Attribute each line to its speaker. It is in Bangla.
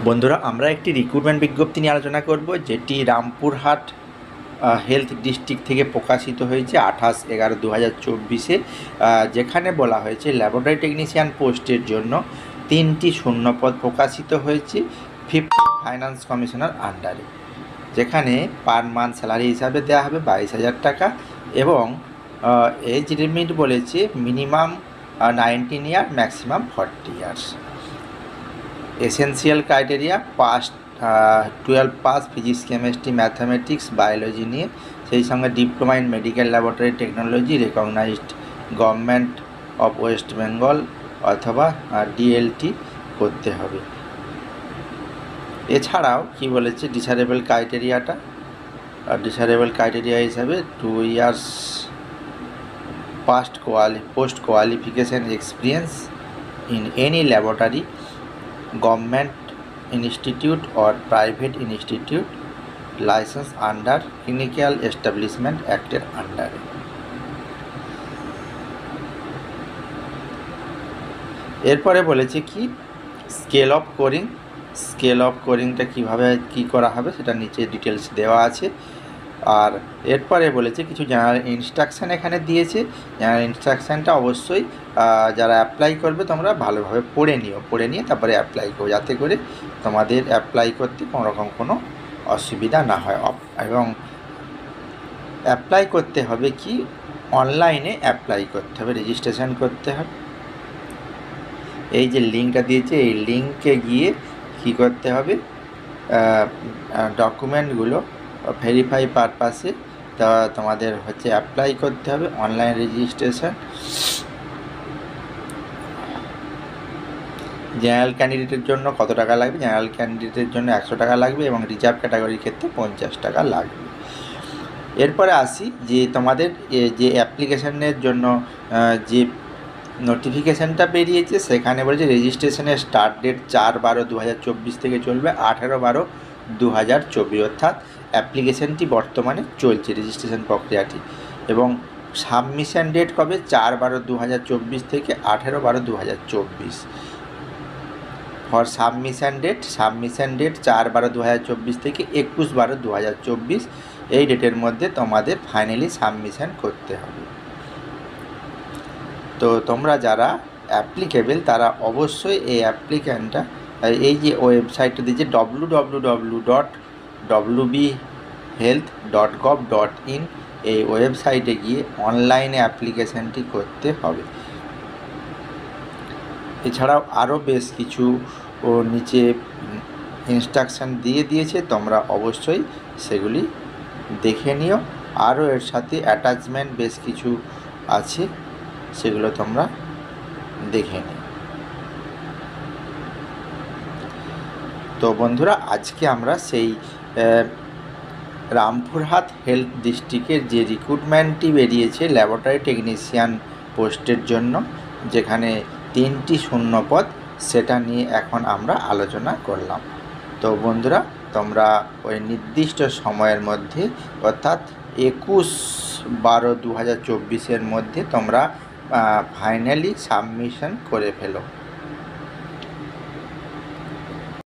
Speaker 1: বন্ধুরা, আমরা একটি রিক্রুটমেন্ট বিজ্ঞপ্তি নিয়ে আলোচনা করব, যেটি রামপুরহাট হেলথ ডিস্ট্রিক্ট থেকে প্রকাশিত হয়েছে 28/11/2024-এ, যেখানে বলা হয়েছে ল্যাবরেটরি টেকনিশিয়ান পোস্টের জন্য 3টি শূন্যপদ প্রকাশিত হয়েছে 50 ফাইন্যান্স কমিশনার আন্ডারে, যেখানে পার মান্থ স্যালারি হিসাবে দেওয়া হবে 22,000 টাকা এবং এজ লিমিট বলেছে minimum 19 year, maximum 40 years. Essential criteria pass 12 pass physics, chemistry, mathematics, biology নিয়ে, সেই সঙ্গে diploma in medical laboratory technology recognised government of West Bengal অথবা ডিএলটি করতে হবে। এছাড়াও কি বলেছে ডিসারেবল ক্রাইটেরিয়াটা, ডিসারেবল ক্রাইটেরিয়া হিসাবে 2 years post qualification experience in any laboratory, government institute or private institute licence under clinical establishment অ্যাক্টের আন্ডারে। এরপরে বলেছে কি স্কেল অফ কোরিংটা কীভাবে কী করা হবে সেটা নিচে ডিটেলস দেওয়া আছে। আর এরপরে বলেছে কিছু জেনারেল ইনস্ট্রাকশান এখানে দিয়েছে। জেনারেল ইনস্ট্রাকশানটা অবশ্যই যারা অ্যাপ্লাই করবে তোমরা ভালোভাবে পড়ে নিয়ে তারপরে অ্যাপ্লাই করো, যাতে করে তোমাদের অ্যাপ্লাই করতে কোনোরকম কোনো অসুবিধা না হয়। এবং অ্যাপ্লাই করতে হবে কি অনলাইনে অ্যাপ্লাই করতে হবে, রেজিস্ট্রেশন করতে হবে। এই যে লিঙ্কটা দিয়েছে, এই লিঙ্কে গিয়ে কী করতে হবে, ডকুমেন্টগুলো ভেরিফাই পারপাসে তোমাদের অ্যাপ্লাই করতে হবে। অনলাইন রেজিস্ট্রেশন জেনারেল ক্যান্ডিডেটের জন্য কত টাকা লাগবে? জেনারেল ক্যান্ডিডেটের জন্য 100 টাকা লাগবে এবং রিজার্ভ ক্যাটাগরির ক্ষেত্রে 50 টাকা লাগবে। এরপরে আসি যে তোমাদের যে অ্যাপ্লিকেশনের জন্য যে নোটিফিকেশানটা বেরিয়েছে, সেখানে বলেছে রেজিস্ট্রেশনের স্টার্ট ডেট 4/12/2024 থেকে চলবে 18/12/2024, অর্থাৎ অ্যাপ্লিকেশানটি বর্তমানে চলছে রেজিস্ট্রেশন প্রক্রিয়াটি। এবং সাবমিশন ডেট কবে? 4/12/2024 থেকে 18/12/2024। ফর সাবমিশন ডেট 4/12/2024 থেকে 21/12/2024, এই ডেটের মধ্যে তোমাদের ফাইনালি সাবমিশন করতে হবে। তো তোমরা যারা অ্যাপ্লিকেবেল তারা অবশ্যই এই অ্যাপ্লিক্যান্টটা এই যে ওয়েবসাইটটা দিয়েছে www.wbhealth.gov.in, এই ওয়েবসাইটে গিয়ে অনলাইনে অ্যাপ্লিকেশানটি করতে হবে। এছাড়াও আরও বেশ কিছু নিচে ইনস্ট্রাকশান দিয়েছে, তোমরা অবশ্যই সেগুলি দেখে নিও। আরও এর সাথে অ্যাটাচমেন্ট বেশ কিছু আছে, সেগুলো তোমরা দেখে নিও। তো বন্ধুরা, আজকে আমরা সেই রামপুরহাট হেলথ ডিস্ট্রিক্টের যে রিক্রুটমেন্টটি বেরিয়েছে ল্যাবরেটরি টেকনিশিয়ান পোস্টের জন্য, যেখানে 3টি শূন্যপদ, সেটা নিয়ে এখন আমরা আলোচনা করলাম। তো বন্ধুরা, তোমরা ওই নির্দিষ্ট সময়ের মধ্যে অর্থাৎ 21/12/2024-এর মধ্যে তোমরা ফাইনালি সাবমিশন করে ফেলো।